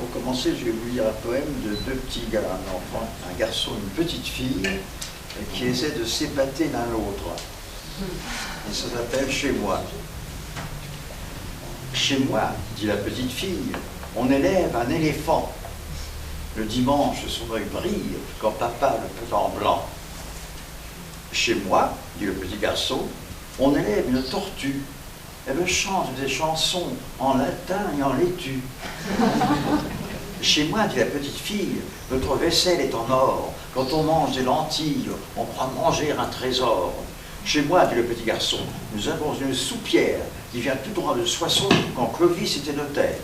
pour commencer, je vais vous lire un poème de deux petits gars, un enfant, un garçon, une petite fille, qui essaient de s'épater l'un l'autre. Et ça s'appelle « Chez moi ». Chez moi, dit la petite fille, on élève un éléphant. Le dimanche, son œil brille quand papa le peut en blanc. Chez moi, dit le petit garçon, on élève une tortue. Elle chante des chansons en latin et en laitue. Chez moi, dit la petite fille, notre vaisselle est en or. Quand on mange des lentilles, on croit manger un trésor. Chez moi, dit le petit garçon, nous avons une soupière qui vient tout droit de Soissons quand Clovis était notaire.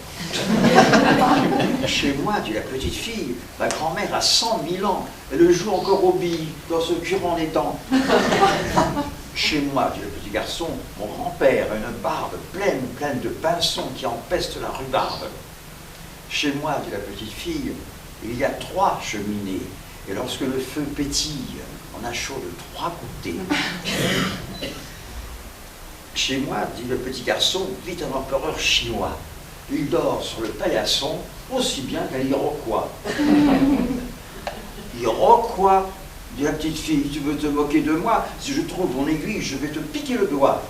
Chez moi, dit la petite fille, ma grand-mère a 100 000 ans. Elle joue encore aux billes dans se curant les dents. Chez moi, dit le petit garçon, mon grand-père a une barbe pleine de pinsons qui empestent la rhubarbe. Chez moi, dit la petite fille, il y a 3 cheminées, et lorsque le feu pétille, on a chaud de 3 côtés. Chez moi, dit le petit garçon, vit un empereur chinois. Il dort sur le paillasson, aussi bien qu'un Iroquois. Iroquois, dit la petite fille, tu veux te moquer de moi? Si je trouve mon aiguille, je vais te piquer le doigt.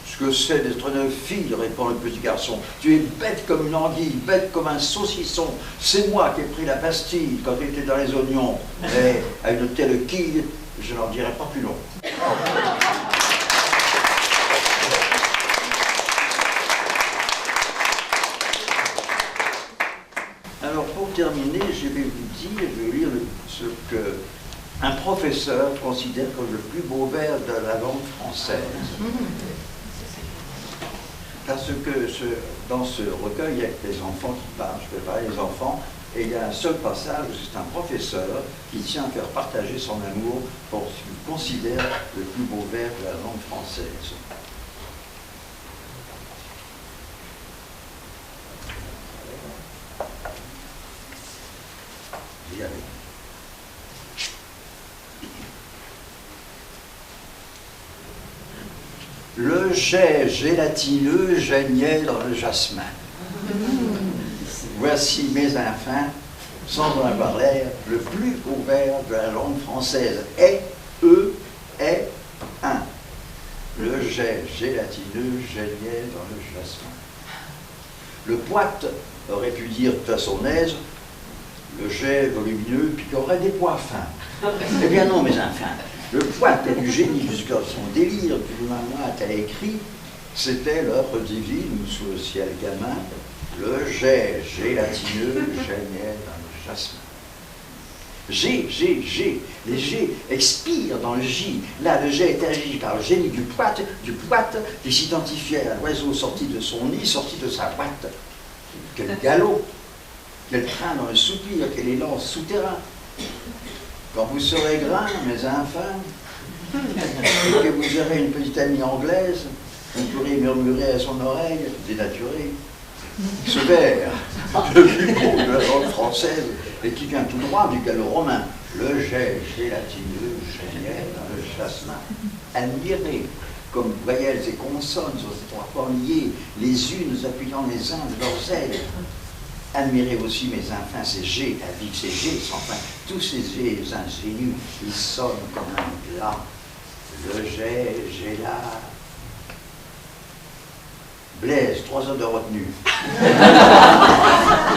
Ce que c'est d'être une fille, répond le petit garçon. Tu es bête comme une anguille, bête comme un saucisson. C'est moi qui ai pris la Bastille quand tu étais dans les oignons. Mais à une telle quille, je n'en dirai pas plus long. Alors pour terminer, je vais vous lire ce que un professeur considère comme le plus beau vers de la langue française. Parce que dans ce recueil, il y a des enfants qui parlent, je vais parler des enfants, et il y a un seul passage où c'est un professeur qui tient à faire partager son amour pour ce qu'il considère le plus beau vers de la langue française. J'y arrive. Le jet gélatineux geignait dans le jasmin. Voici mes enfants, sans en avoir l'air, le plus beau vers de la langue française. Est, est, un. Le jet gélatineux geignait dans le jasmin. Le poète aurait pu dire de façon aise, le jet volumineux piquerait des pois fins. Eh bien non, mes enfants. Le poète du génie jusqu'à son délire du mamoite à écrit, c'était l'œuvre divine sous le ciel gamin, le jet gélatineux geignait dans le jasmin. G, les G expirent dans le J. Là, le jet est agi par le génie du poète qui s'identifiait à l'oiseau sorti de son nid, sorti de sa boîte. Quel galop, quel train dans le soupir, quel élan souterrain. Quand vous serez grain, mes enfants, et que vous aurez une petite amie anglaise, vous pourrez murmurer à son oreille, dénaturé, ce vers, le plus beau de la langue française, et qui vient tout droit du gallo-romain, le jet gélatineux geignait dans le jasmin. Admirez, comme voyelles et consonnes sur ces 3 points liés, les unes appuyant les uns de leurs ailes. Admirez aussi, mes enfants, ces G, à vivre ces G sans fin, tous ces G ingénus, ils sonnent comme un glas. Le j'ai là. Blaise, 3 heures de retenue.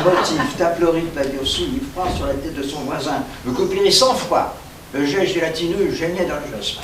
Motif, taplorite, Paviossou, il froid sur la tête de son voisin. Me copierai 100 fois. Le jet gélatineux geignait dans le jasmin.